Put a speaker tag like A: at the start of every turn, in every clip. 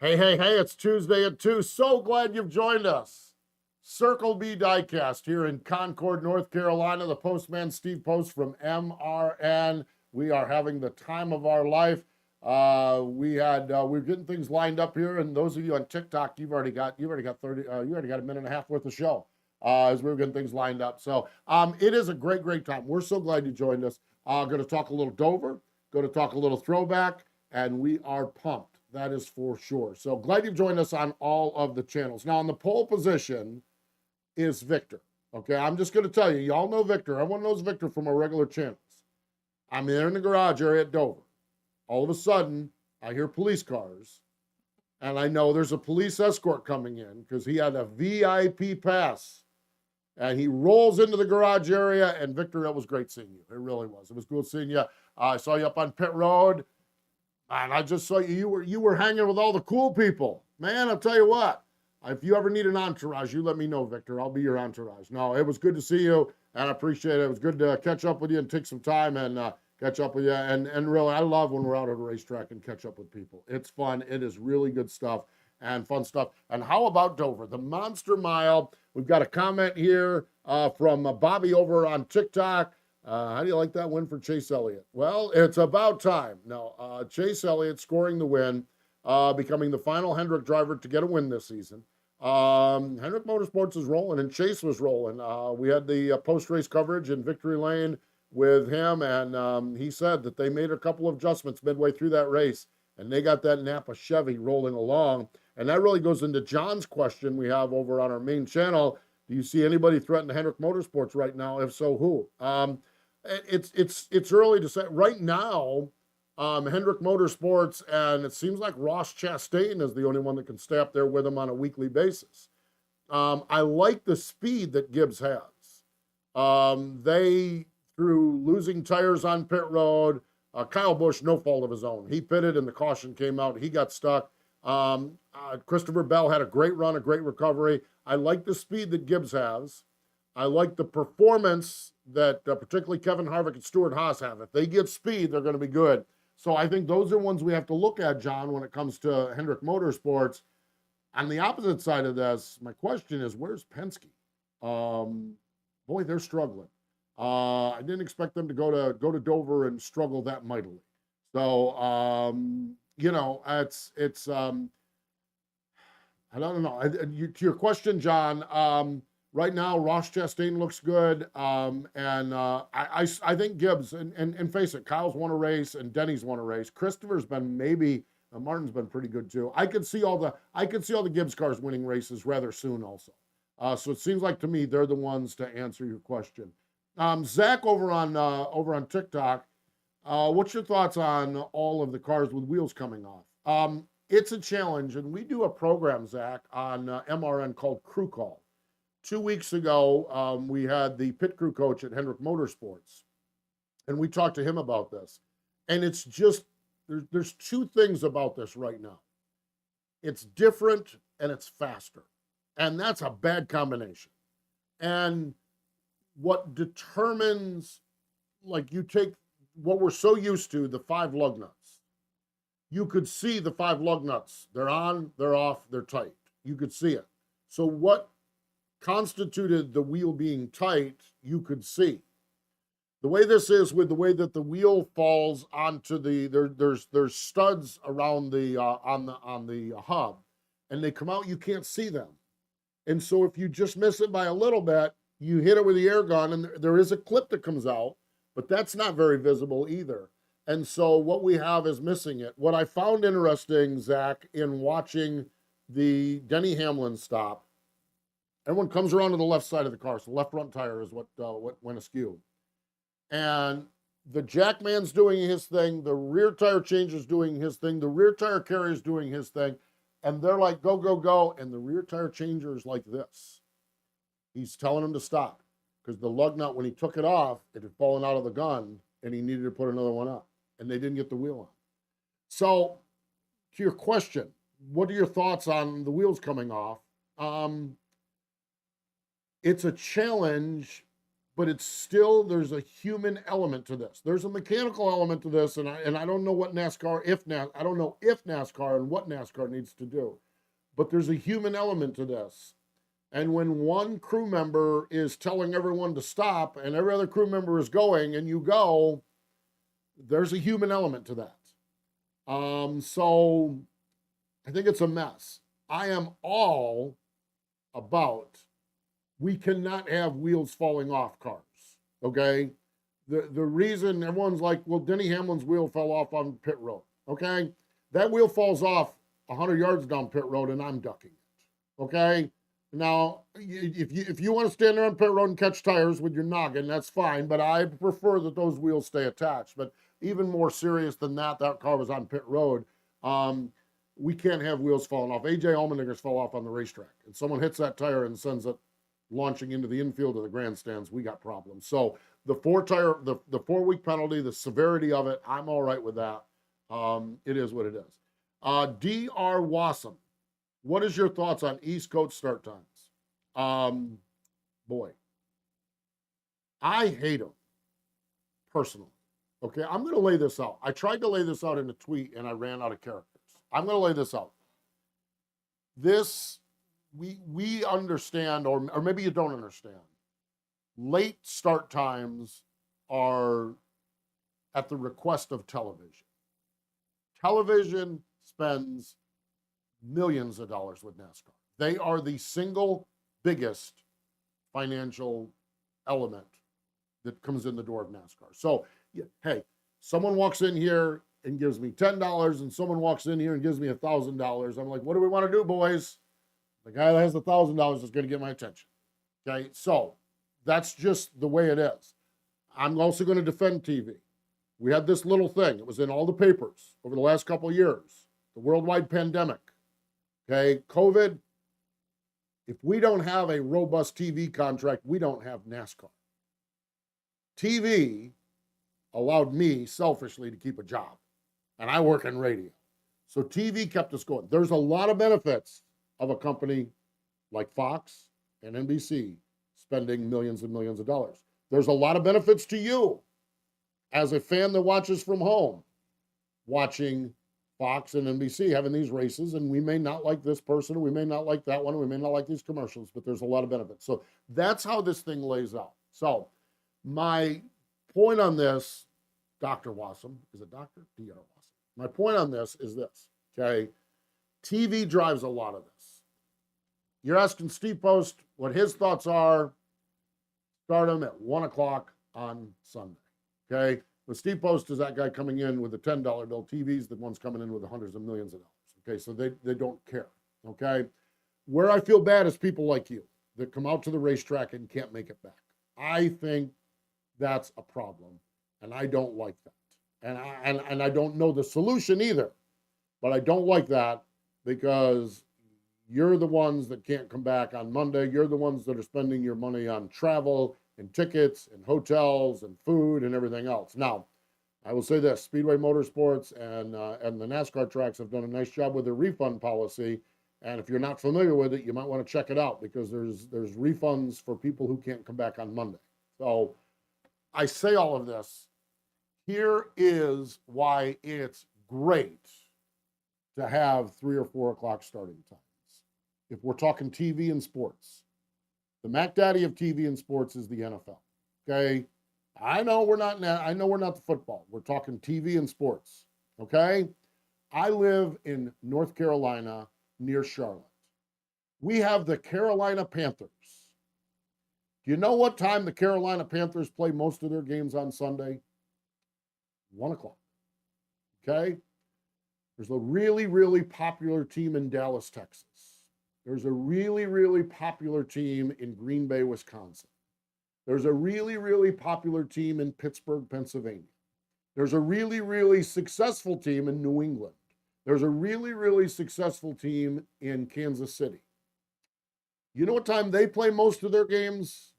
A: Hey, hey, hey, it's Tuesday at 2. So glad you've joined us. Circle B Diecast here in Concord, North Carolina. The postman, Steve Post from MRN. We are having the time of our life. We're getting things lined up here, and those of you on TikTok, you've already got a minute and a half worth of show as we were getting things lined up. So it is a great time. We're so glad you joined us. Going to talk a little Dover, going to talk a little Throwback, and we are pumped. That is for sure. So glad you've joined us on all of the channels. Now, in the pole position is Victor. Okay, I'm just going to tell you, y'all know Victor. Everyone knows Victor from our regular channels. I'm there in the garage area at Dover. All of a sudden, I hear police cars, and I know there's a police escort coming in because he had a VIP pass. And he rolls into the garage area, and Victor, it was great seeing you. It really was. It was cool seeing you. I saw you up on pit road. And I just saw you were hanging with all the cool people. Man, I'll tell you what, if you ever need an entourage, you let me know, Victor. I'll be your entourage. No, it was good to see you, and I appreciate it. It was good to catch up with you and take some time and catch up with you. And really, I love when we're out at a racetrack and catch up with people. It's fun. It is really good stuff and fun stuff. And how about Dover? The Monster Mile. We've got a comment here from Bobby over on TikTok. How do you like that win for Chase Elliott? Well, it's about time. Now, Chase Elliott scoring the win, becoming the final Hendrick driver to get a win this season. Hendrick Motorsports is rolling, and Chase was rolling. We had the post-race coverage in Victory Lane with him, and he said that they made a couple of adjustments midway through that race, and they got that Napa Chevy rolling along. And that really goes into John's question we have over on our main channel. Do you see anybody threaten Hendrick Motorsports right now? If so, who? It's early to say. Right now, Hendrick Motorsports, and it seems like Ross Chastain is the only one that can stay up there with him on a weekly basis. I like the speed that Gibbs has. They, through losing tires on pit road, Kyle Busch, no fault of his own. He pitted and the caution came out. He got stuck. Christopher Bell had a great run, a great recovery. I like the speed that Gibbs has. I like the performance that particularly Kevin Harvick and Stuart Haas have. If they get speed, they're going to be good. So I think those are ones we have to look at, John, when it comes to Hendrick Motorsports. On the opposite side of this, my question is, where's Penske? Boy, they're struggling. I didn't expect them to go to Dover and struggle that mightily. So it's I don't know. To your question, John. Right now, Ross Chastain looks good, I think Gibbs, and face it, Kyle's won a race and Denny's won a race. Christopher's been Martin's been pretty good too. I could see all the Gibbs cars winning races rather soon also. So it seems like to me they're the ones to answer your question. Zach over on TikTok, what's your thoughts on all of the cars with wheels coming off? It's a challenge, and we do a program, Zach, on MRN called Crew Call. 2 weeks ago, we had the pit crew coach at Hendrick Motorsports, and we talked to him about this. And it's just, there's two things about this right now. It's different and it's faster. And that's a bad combination. And what determines, like you take what we're so used to, the 5 lug nuts. You could see the 5 lug nuts. They're on, they're off, they're tight. You could see it. So what constituted the wheel being tight, you could see. The way this is with the way that the wheel falls onto there's studs around the on the hub, and they come out, you can't see them. And so if you just miss it by a little bit, you hit it with the air gun, and there is a clip that comes out, but that's not very visible either. And so what we have is missing it. What I found interesting, Zach, in watching the Denny Hamlin stop, everyone comes around to the left side of the car. So the left front tire is what went askew. And the jackman's doing his thing. The rear tire changer's doing his thing. The rear tire carrier's doing his thing. And they're like, go, go, go. And the rear tire changer is like this. He's telling him to stop. Because the lug nut, when he took it off, it had fallen out of the gun. And he needed to put another one up. And they didn't get the wheel on. So, to your question, what are your thoughts on the wheels coming off? It's a challenge, but it's still, there's a human element to this. There's a mechanical element to this, and I don't know what NASCAR, I don't know if NASCAR and what NASCAR needs to do, but there's a human element to this. And when one crew member is telling everyone to stop and every other crew member is going and you go, there's a human element to that. So I think it's a mess. I am all about, we cannot have wheels falling off cars, okay? The reason everyone's like, well, Denny Hamlin's wheel fell off on pit road, okay? That wheel falls off 100 yards down pit road and I'm ducking it, okay? Now, if you want to stand there on pit road and catch tires with your noggin, that's fine, but I prefer that those wheels stay attached. But even more serious than that, that car was on pit road. We can't have wheels falling off. A.J. Allmendinger's fell off on the racetrack, and someone hits that tire and sends it launching into the infield of the grandstands. We got problems. So the 4-week penalty, the severity of it, I'm all right with that. It is what it is. D.R. Wassam, what is your thoughts on East Coast start times? Boy, I hate them personally. Okay, I'm going to lay this out. I tried to lay this out in a tweet and I ran out of characters. I'm going to lay this out. This, we understand, or maybe you don't understand. Late start times are at the request of television. Television spends millions of dollars with NASCAR. They are the single biggest financial element that comes in the door of NASCAR. So, yeah, hey, someone walks in here and gives me $10 and someone walks in here and gives me $1,000. I'm like, what do we want to do, boys? The guy that has $1,000 is going to get my attention. Okay, so that's just the way it is. I'm also going to defend TV. We had this little thing. It was in all the papers over the last couple of years. The worldwide pandemic. Okay, COVID. If we don't have a robust TV contract, we don't have NASCAR. TV allowed me selfishly to keep a job, and I work in radio. So TV kept us going. There's a lot of benefits of a company like Fox and NBC spending millions and millions of dollars. There's a lot of benefits to you as a fan that watches from home, watching Fox and NBC having these races, and we may not like this person, or we may not like that one, or we may not like these commercials, but there's a lot of benefits. So that's how this thing lays out. So my point on this, Dr. Wassam, is it Dr. D.R. Wassam? My point on this is this, okay? TV drives a lot of this. You're asking Steve Post what his thoughts are. Start him at 1 o'clock on Sunday, okay? But Steve Post is that guy coming in with the $10 bill. TV's the one's coming in with the hundreds of millions of dollars, okay? So they don't care, okay? Where I feel bad is people like you that come out to the racetrack and can't make it back. I think that's a problem, and I don't like that. And I don't know the solution either, but I don't like that because you're the ones that can't come back on Monday. You're the ones that are spending your money on travel and tickets and hotels and food and everything else. Now, I will say this, Speedway Motorsports and the NASCAR tracks have done a nice job with their refund policy. And if you're not familiar with it, you might want to check it out because there's refunds for people who can't come back on Monday. So I say all of this. Here is why it's great to have 3 or 4 o'clock starting times. If we're talking TV and sports, the Mac Daddy of TV and sports is the NFL. Okay, I know we're not the football. We're talking TV and sports. Okay, I live in North Carolina near Charlotte. We have the Carolina Panthers. Do you know what time the Carolina Panthers play most of their games on Sunday? 1 o'clock. Okay? There's a really, really popular team in Dallas, Texas. There's a really, really popular team in Green Bay, Wisconsin. There's a really, really popular team in Pittsburgh, Pennsylvania. There's a really, really successful team in New England. There's a really, really successful team in Kansas City. You know what time they play most of their games?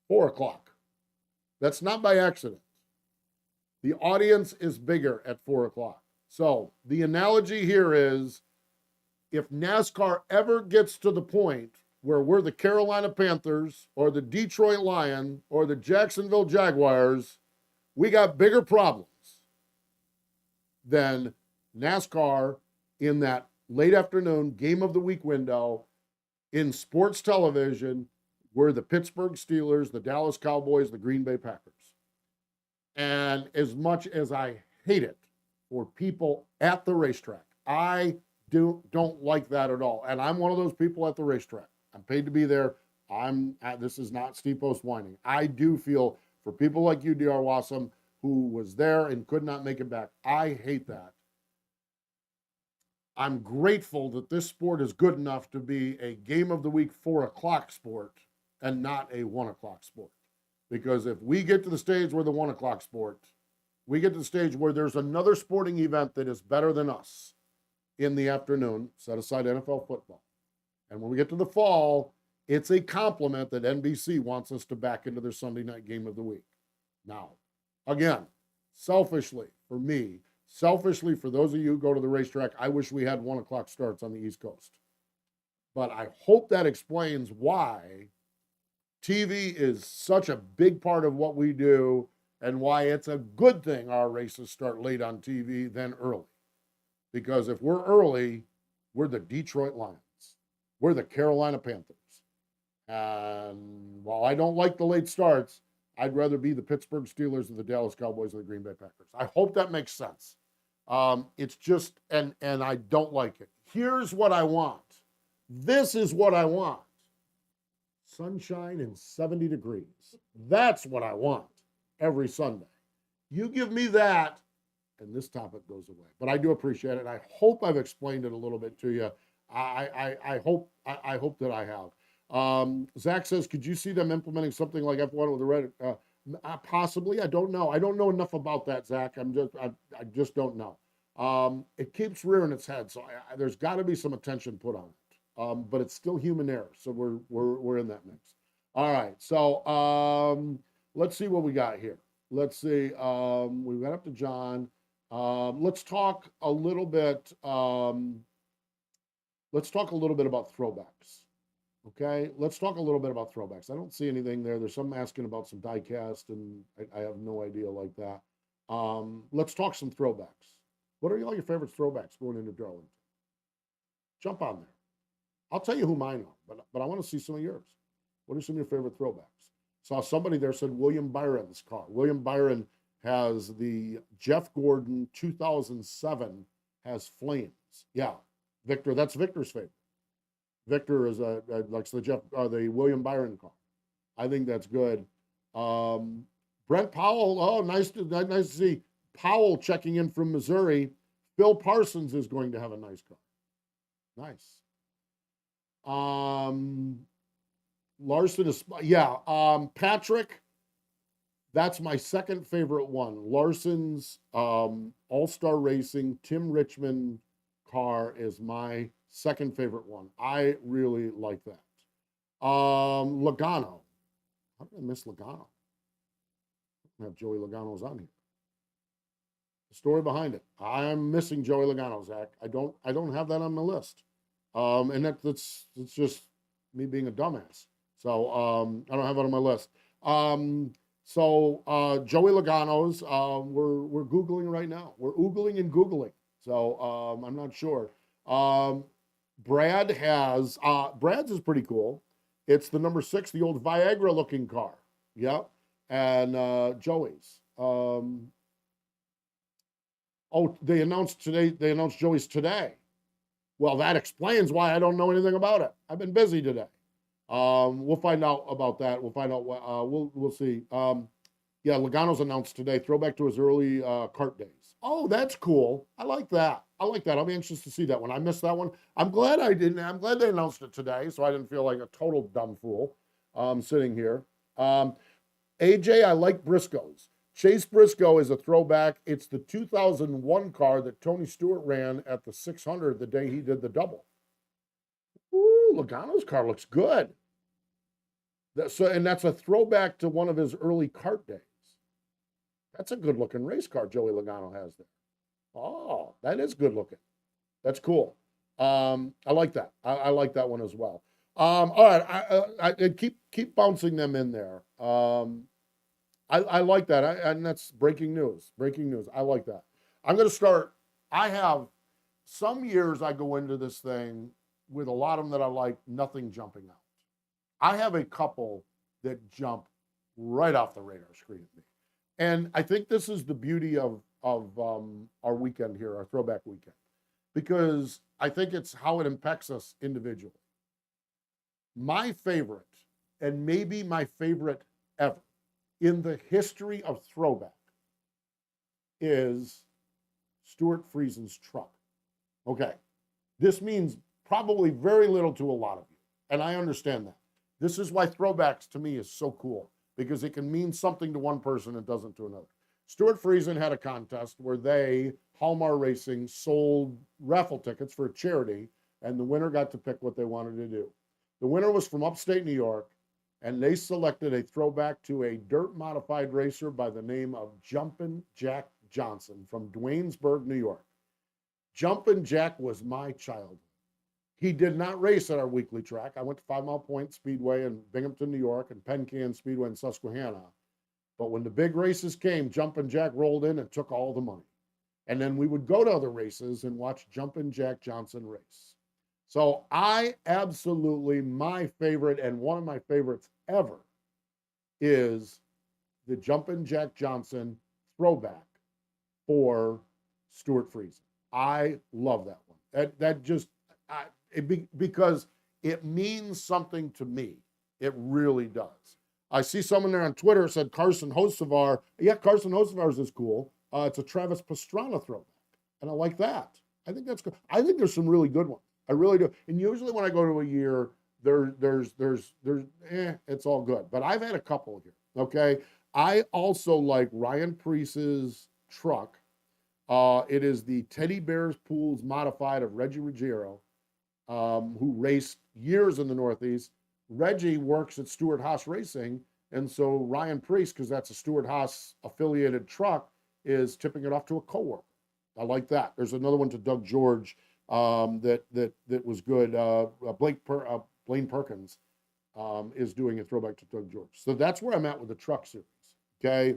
A: 4 o'clock. That's not by accident. The audience is bigger at 4 o'clock. So the analogy here is if NASCAR ever gets to the point where we're the Carolina Panthers or the Detroit Lions or the Jacksonville Jaguars, we got bigger problems than NASCAR in that late afternoon game of the week window in sports television. We're the Pittsburgh Steelers, the Dallas Cowboys, the Green Bay Packers. And as much as I hate it for people at the racetrack, I don't like that at all. And I'm one of those people at the racetrack. I'm paid to be there. This is not Steve Post whining. I do feel for people like you, D.R. Wassam, who was there and could not make it back. I hate that. I'm grateful that this sport is good enough to be a game of the week 4 o'clock sport and not a 1 o'clock sport. Because if we get to the stage where the 1 o'clock sport, we get to the stage where there's another sporting event that is better than us in the afternoon, set aside NFL football. And when we get to the fall, it's a compliment that NBC wants us to back into their Sunday night game of the week. Now, again, selfishly for me, selfishly for those of you who go to the racetrack, I wish we had 1 o'clock starts on the East Coast. But I hope that explains why TV is such a big part of what we do and why it's a good thing our races start late on TV than early. Because if we're early, we're the Detroit Lions. We're the Carolina Panthers. And while I don't like the late starts, I'd rather be the Pittsburgh Steelers or the Dallas Cowboys or the Green Bay Packers. I hope that makes sense. It's just, and I don't like it. Here's what I want. This is what I want. Sunshine and 70 degrees. That's what I want every Sunday. You give me that, and this topic goes away. But I do appreciate it. I hope I've explained it a little bit to you. I hope that I have. Zach says, could you see them implementing something like F1 with the red? Possibly. I don't know. I don't know enough about that, Zach. I just don't know. It keeps rearing its head, so there's got to be some attention put on it. But it's still human error, so we're in that mix. All right, so let's see what we got here. Let's see. We got up to John. Let's talk a little bit. Let's talk a little bit about throwbacks. Okay, let's talk a little bit about throwbacks. I don't see anything there. There's some asking about some diecast, and I have no idea like that. Let's talk some throwbacks. What are all your favorite throwbacks going into Darlington? Jump on there. I'll tell you who mine are, but I want to see some of yours. What are some of your favorite throwbacks? Saw somebody there said William Byron's car. William Byron has the Jeff Gordon 2007 has flames. Yeah, Victor, that's Victor's favorite. Victor is likes the William Byron car. I think that's good. Brent Powell. Oh, nice to see Powell checking in from Missouri. Phil Parsons is going to have a nice car. Nice. Larson is, Patrick, that's my second favorite one. Larson's All-Star Racing Tim Richmond car is my second favorite one. I really like that. Logano. How did I miss Logano? I don't have Joey Logano's on here. The story behind it. I'm missing Joey Logano, Zach. I don't have that on my list. And that's just me being a dumbass. So I don't have it on my list. Joey Logano's, we're Googling right now. We're oogling and Googling. So I'm not sure. Brad has, Brad's is pretty cool. It's the number 6, the old Viagra looking car. Yep. And Joey's. They announced Joey's today. Well, that explains why I don't know anything about it. I've been busy today. We'll find out about that. We'll find out what, we'll see. Yeah, Logano's announced today, throwback to his early kart days. Oh, that's cool. I like that. I'll be anxious to see that one. I missed that one. I'm glad they announced it today, so I didn't feel like a total dumb fool sitting here. AJ, I like Briscoes. Chase Briscoe is a throwback. It's the 2001 car that Tony Stewart ran at the 600 the day he did the double. Ooh, Logano's car looks good. That's a throwback to one of his early kart days. That's a good-looking race car Joey Logano has there. Oh, that is good looking. That's cool. I like that. I like that one as well. All right, I keep bouncing them in there. I like that, and that's breaking news. Breaking news. I like that. I'm going to start. I have some years I go into this thing with a lot of them that I like, nothing jumping out. I have a couple that jump right off the radar screen at me, and I think this is the beauty of our weekend here, our throwback weekend, because I think it's how it impacts us individually. My favorite, and maybe my favorite ever in the history of throwback, is Stuart Friesen's truck. Okay, this means probably very little to a lot of you, and I understand that. This is why throwbacks to me is so cool, because it can mean something to one person and doesn't to another. Stuart Friesen had a contest where they, Halmar Racing, sold raffle tickets for a charity, and the winner got to pick what they wanted to do. The winner was from upstate New York, and they selected a throwback to a dirt modified racer by the name of Jumpin' Jack Johnson from Duanesburg, New York. Jumpin' Jack was my childhood. He did not race at our weekly track. I went to 5 Mile Point Speedway in Binghamton, New York, and Penn Can Speedway in Susquehanna. But when the big races came, Jumpin' Jack rolled in and took all the money. And then we would go to other races and watch Jumpin' Jack Johnson race. So I absolutely, my favorite and one of my favorites ever is the Jumpin' Jack Johnson throwback for Stuart Friesen. I love that one. That just, because it means something to me. It really does. I see someone there on Twitter said Carson Hocevar. Yeah, Carson Hocevar's is cool. It's a Travis Pastrana throwback, and I like that. I think that's good. I think there's some really good ones. I really do. And usually when I go to a year, it's all good. But I've had a couple here. Okay. I also like Ryan Preece's truck. It is the Teddy Bears Pools modified of Reggie Ruggiero, who raced years in the Northeast. Reggie works at Stewart Haas Racing, and so Ryan Preece, because that's a Stewart Haas affiliated truck, is tipping it off to a coworker. I like that. There's another one to Doug George that was good. Blaine Perkins is doing a throwback to Doug George. So that's where I'm at with the truck series. Okay.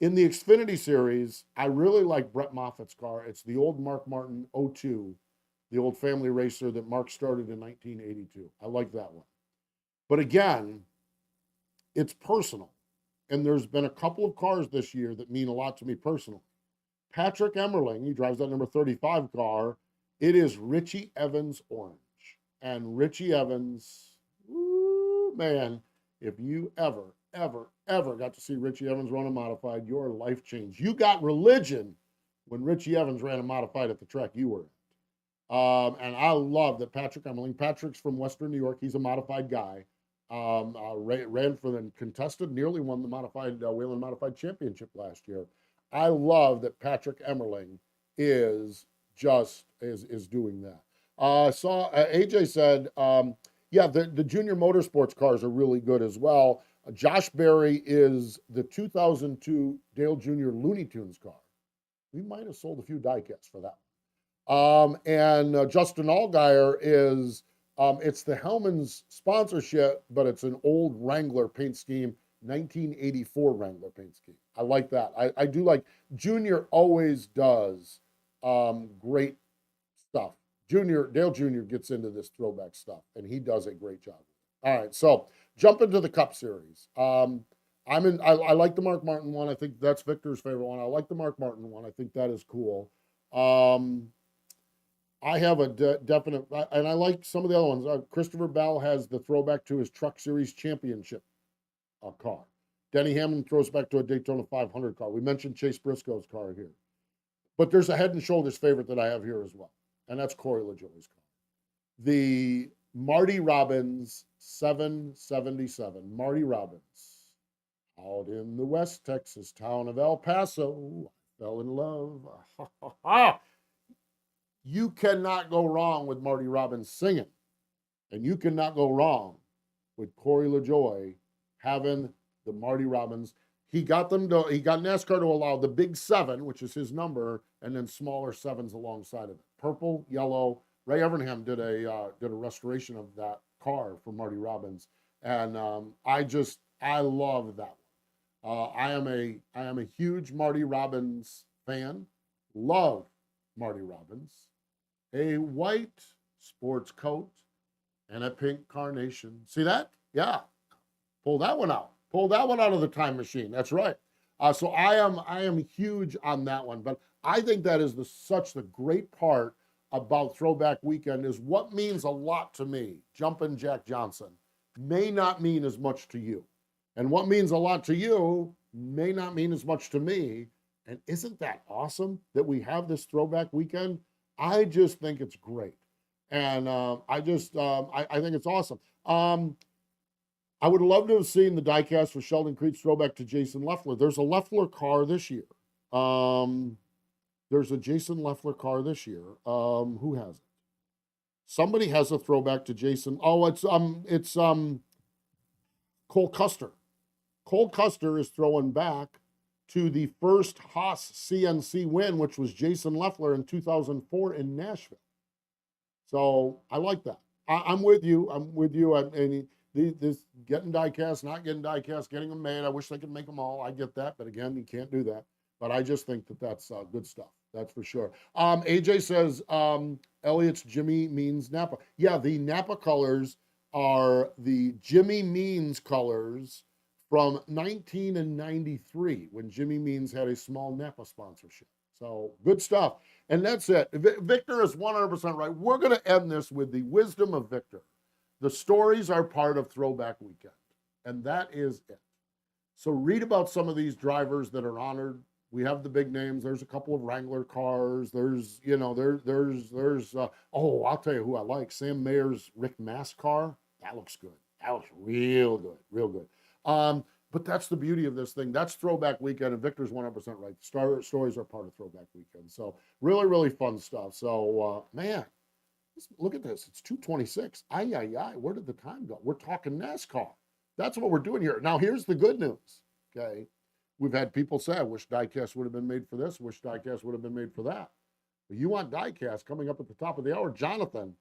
A: In the Xfinity series, I really like Brett Moffitt's car. It's the old Mark Martin 02, the old family racer that Mark started in 1982. I like that one. But again, it's personal. And there's been a couple of cars this year that mean a lot to me personally. Patrick Emmerling, he drives that number 35 car. It is Richie Evans orange. And Richie Evans, ooh, man, if you ever got to see Richie Evans run a modified, your life changed. You got religion when Richie Evans ran a modified at the track you were at. And I love that Patrick Emmerling. Patrick's from Western New York. He's a modified guy. Ran for the contested, nearly won the modified Whelen Modified Championship last year. I love that Patrick Emmerling is doing that. Saw AJ said, yeah, the junior motorsports cars are really good as well. Josh Berry is the 2002 Dale Jr. Looney Tunes car. We might have sold a few die kits for that. And Justin Allgaier is, it's the Hellman's sponsorship, but it's an old Wrangler paint scheme, 1984 Wrangler paint scheme. I like that. I do like, Junior always does great stuff. Dale Jr. gets into this throwback stuff, and he does a great job. All right, so jump into the Cup Series. I like the Mark Martin one. I think that's Victor's favorite one. I like the Mark Martin one. I think that is cool. I have a definite, and I like some of the other ones. Christopher Bell has the throwback to his Truck Series Championship car. Denny Hamlin throws back to a Daytona 500 car. We mentioned Chase Briscoe's car here. But there's a head and shoulders favorite that I have here as well, and that's Corey LaJoie's car. The Marty Robbins 777. Marty Robbins. Out in the West Texas town of El Paso, I fell in love. You cannot go wrong with Marty Robbins singing. And you cannot go wrong with Corey LaJoie having the Marty Robbins. He got NASCAR to allow the big 7, which is his number, and then smaller 7s alongside of it. Purple, yellow. Ray Evernham did a restoration of that car for Marty Robbins. And I love that one. I am a huge Marty Robbins fan. Love Marty Robbins. A white sports coat and a pink carnation. See that? Yeah. Pull that one out. Pull that one out of the time machine. That's right. So I am huge on that one. But I think that is such the great part about Throwback Weekend is what means a lot to me. Jumpin' Jack Johnson may not mean as much to you. And what means a lot to you may not mean as much to me. And isn't that awesome that we have this Throwback Weekend? I just think it's great. And I think it's awesome. I would love to have seen the diecast for Sheldon Creed's throwback to Jason Leffler. There's a Leffler car this year. There's a Jason Leffler car this year. Who has it? Somebody has a throwback to Jason. Oh, it's Cole Custer. Cole Custer is throwing back to the first Haas CNC win, which was Jason Leffler in 2004 in Nashville. So I like that. I'm with you. This getting diecast, not getting diecast, getting them made. I wish they could make them all. I get that, but again, you can't do that. But I just think that that's good stuff. That's for sure. AJ says Elliott's Jimmy Means Napa. Yeah, the Napa colors are the Jimmy Means colors from 1993 when Jimmy Means had a small Napa sponsorship. So good stuff. And that's it. Victor is 100% right. We're going to end this with the wisdom of Victor. The stories are part of Throwback Weekend, and that is it. So read about some of these drivers that are honored. We have the big names. There's a couple of Wrangler cars. There's, I'll tell you who I like. Sam Mayer's Rick Mass car. That looks good. That looks real good, real good. But that's the beauty of this thing. That's Throwback Weekend, and Victor's 100% right. Stories are part of Throwback Weekend. So really, really fun stuff. So, man, look at this. It's 2:26. Where did the time go? We're talking NASCAR. That's what we're doing here. Now, here's the good news, okay? We've had people say, I wish diecast would have been made for this, wish diecast would have been made for that. But you want diecast coming up at the top of the hour. Jonathan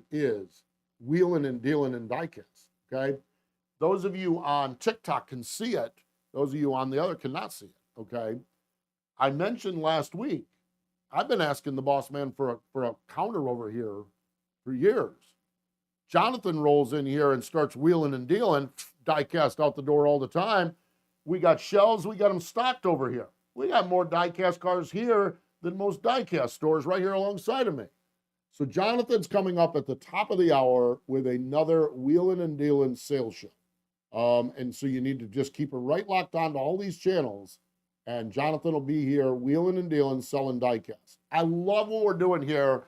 A: is wheeling and dealing in diecast, okay? Those of you on TikTok can see it. Those of you on the other cannot see it, okay? I mentioned last week, I've been asking the boss man for a counter over here for years. Jonathan rolls in here and starts wheeling and dealing, diecast out the door all the time. We got shelves, we got them stocked over here. We got more diecast cars here than most diecast stores right here alongside of me. So Jonathan's coming up at the top of the hour with another wheeling and dealing sales show. And so you need to just keep it right locked on to all these channels. And Jonathan will be here wheeling and dealing, selling diecast. I love what we're doing here.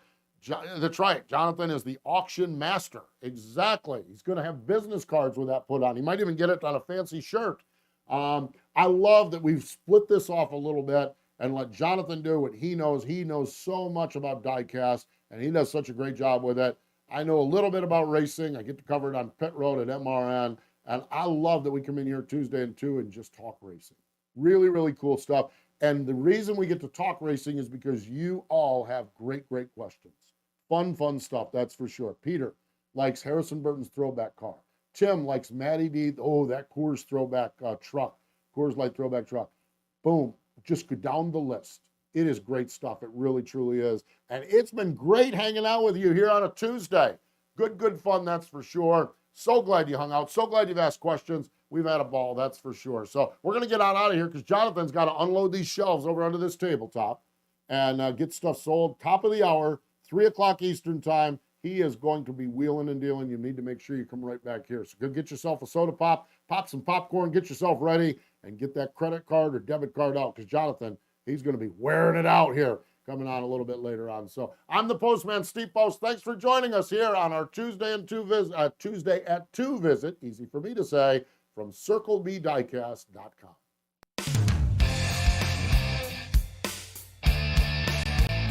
A: That's right. Jonathan is the auction master. Exactly. He's going to have business cards with that put on. He might even get it on a fancy shirt. I love that we've split this off a little bit and let Jonathan do what he knows. He knows so much about diecast, and he does such a great job with it. I know a little bit about racing. I get to cover it on Pit Road at MRN. And I love that we come in here Tuesday and 2 and just talk racing. Really, really cool stuff. And the reason we get to talk racing is because you all have great, great questions. Fun stuff, that's for sure. Peter likes Harrison Burton's throwback car. Tim likes Matty D. Oh, that Coors throwback truck. Coors Light throwback truck. Boom. Just go down the list. It is great stuff. It really, truly is. And it's been great hanging out with you here on a Tuesday. Good fun, that's for sure. So glad you hung out. So glad you've asked questions. We've had a ball, that's for sure. So we're going to get out of here because Jonathan's got to unload these shelves over under this tabletop and get stuff sold. Top of the hour, 3 o'clock Eastern time. He is going to be wheeling and dealing. You need to make sure you come right back here. So go get yourself a soda pop, pop some popcorn, get yourself ready, and get that credit card or debit card out because Jonathan, he's going to be wearing it out here. Coming on a little bit later on. So I'm the Postman, Steve Post. Thanks for joining us here on our Tuesday at 2 visit, easy for me to say, from CircleBDiecast.com.